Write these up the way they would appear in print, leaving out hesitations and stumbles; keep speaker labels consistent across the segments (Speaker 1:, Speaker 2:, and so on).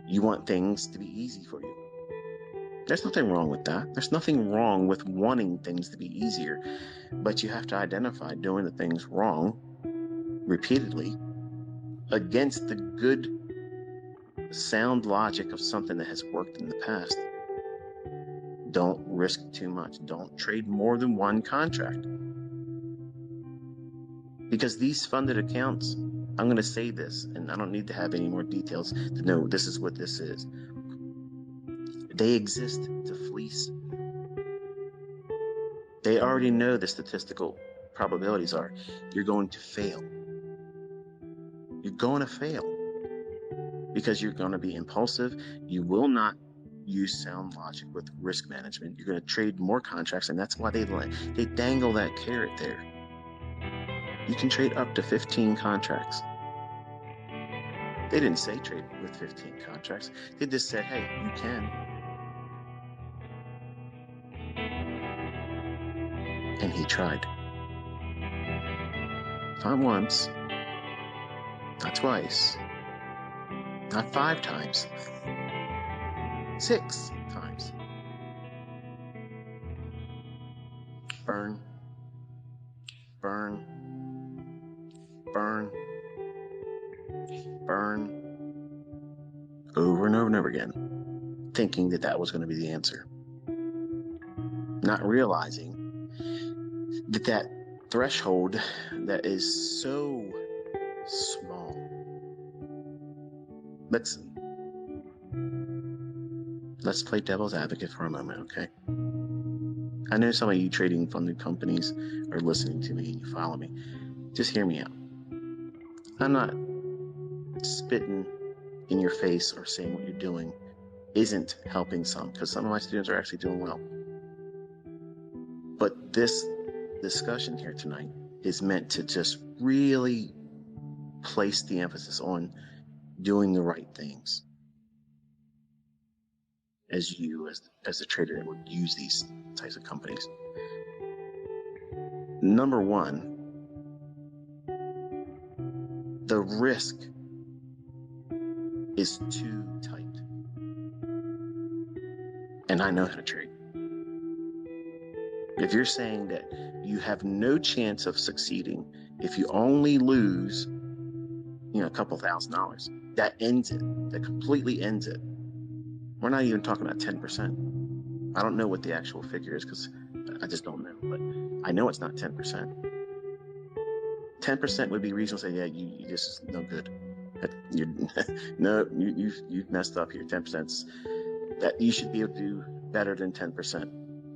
Speaker 1: You want things to be easy for you. There's nothing wrong with that. There's nothing wrong with wanting things to be easier, but you have to identify doing the things wrong repeatedly against the good, sound logic of something that has worked in the past. Don't risk too much. Don't trade more than one contract. Because these funded accounts, I'm going to say this, and I don't need to have any more details to know this is what this is. They exist to fleece. They already know the statistical probabilities are you're going to fail. You're going to fail because you're going to be impulsive. You will not use sound logic with risk management. You're going to trade more contracts, and that's why they dangle that carrot there. You can trade up to 15 contracts. They didn't say trade with 15 contracts. They just said, hey, you can. And he tried. Not once, not twice, not 5 times, 6 times. Burn, burn, burn, burn, over and over and over again, thinking that that was going to be the answer. Not realizing that that threshold that is so small. Let's play devil's advocate for a moment, okay? I know some of you trading funded companies are listening to me and you follow me. Just hear me out. I'm not spitting in your face or saying what you're doing isn't helping some, because some of my students are actually doing well. But this discussion here tonight is meant to just really place the emphasis on doing the right things as you, as the trader that would use these types of companies. Number one, the risk is too tight. And I know how to trade. If you're saying that you have no chance of succeeding if you only lose, a couple $1,000, that ends it. That completely ends it. We're not even talking about 10%. I don't know what the actual figure is because I just don't know. But I know it's not 10%. 10% would be reasonable to say, yeah, you this is no good. You've messed up here. 10%. That you should be able to do better than 10%,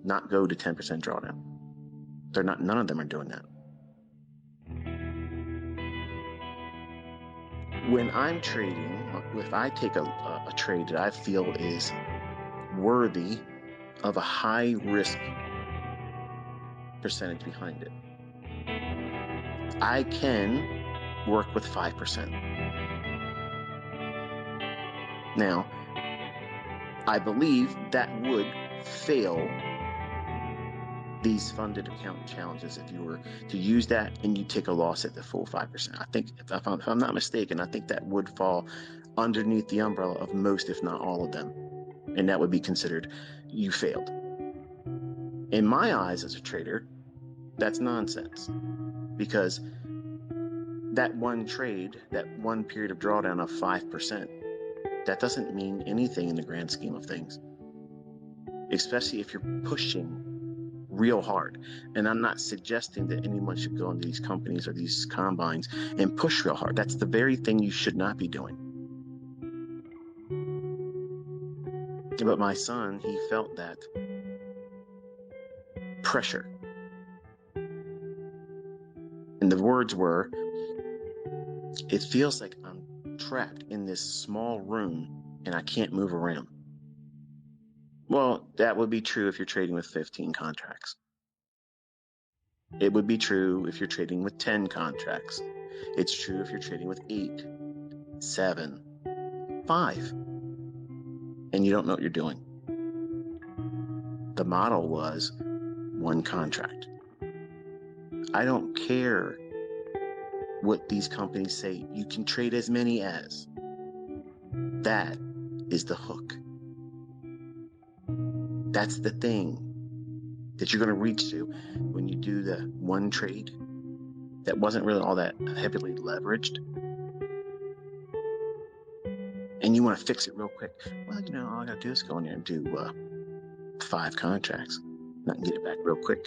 Speaker 1: not go to 10% drawdown. None of them are doing that. When I'm trading, if I take a trade that I feel is worthy of a high risk percentage behind it, I can work with 5%. Now, I believe that would fail these funded account challenges if you were to use that and you take a loss at the full 5%. I think, if I'm not mistaken, I think that would fall underneath the umbrella of most, if not all of them. And that would be considered you failed. In my eyes as a trader, that's nonsense. Because that one trade, that one period of drawdown of 5%, that doesn't mean anything in the grand scheme of things. Especially if you're pushing real hard. And I'm not suggesting that anyone should go into these companies or these combines and push real hard. That's the very thing you should not be doing. But my son, he felt that pressure. And the words were, it feels like I'm trapped in this small room and I can't move around. Well, that would be true if you're trading with 15 contracts. It would be true if you're trading with 10 contracts. It's true if you're trading with 8, 7, 5, and you don't know what you're doing. The model was one contract. I don't care what these companies say. You can trade as many as. That is the hook. That's the thing that you're going to reach to when you do the one trade that wasn't really all that heavily leveraged. And you want to fix it real quick. Well, you know, all I got to do is go in there and do 5 contracts. And I can get it back real quick.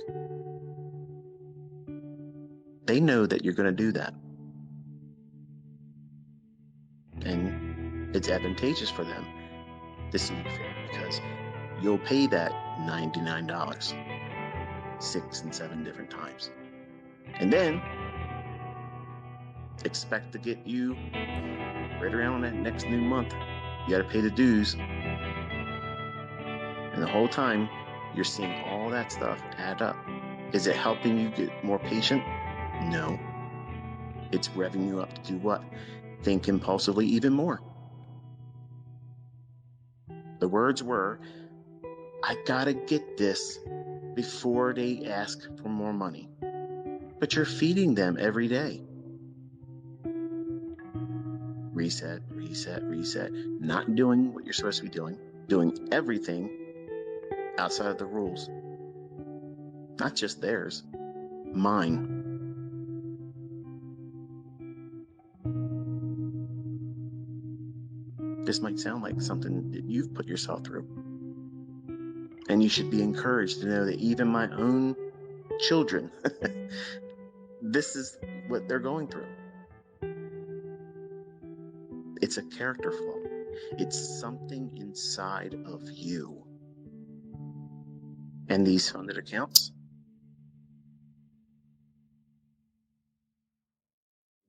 Speaker 1: They know that you're going to do that. And it's advantageous for them to see you fail because you'll pay that $99 6 and 7 different times. And then expect to get you right around that next new month. You got to pay the dues. And the whole time you're seeing all that stuff add up. Is it helping you get more patient? No. It's revving you up to do what? Think impulsively even more. The words were, I gotta get this before they ask for more money. But you're feeding them every day. Reset, reset, reset. Not doing what you're supposed to be doing everything outside of the rules. Not just theirs, mine. This might sound like something that you've put yourself through. And you should be encouraged to know that even my own children, this is what they're going through. It's a character flaw. It's something inside of you. And these funded accounts,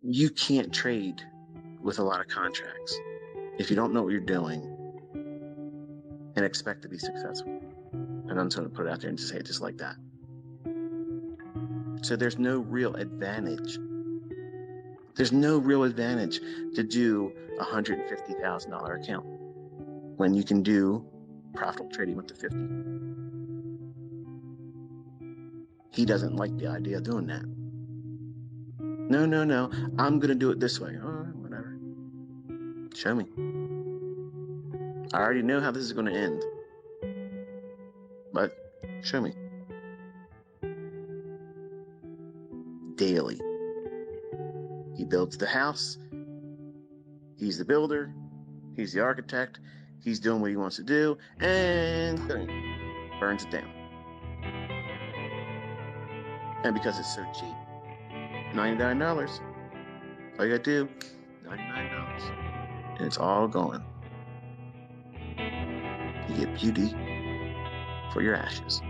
Speaker 1: you can't trade with a lot of contracts if you don't know what you're doing and expect to be successful. And I'm just going to put it out there and just say it just like that. So there's no real advantage. There's no real advantage to do a $150,000 account when you can do profitable trading with the 50. He doesn't like the idea of doing that. No, I'm going to do it this way. All right, whatever. Show me. I already know how this is going to end. But show me. Daily. He builds the house. He's the builder. He's the architect. He's doing what he wants to do. And boom, burns it down. And because it's so cheap, $99. All you gotta do, $99. And it's all gone. You get beauty for your ashes.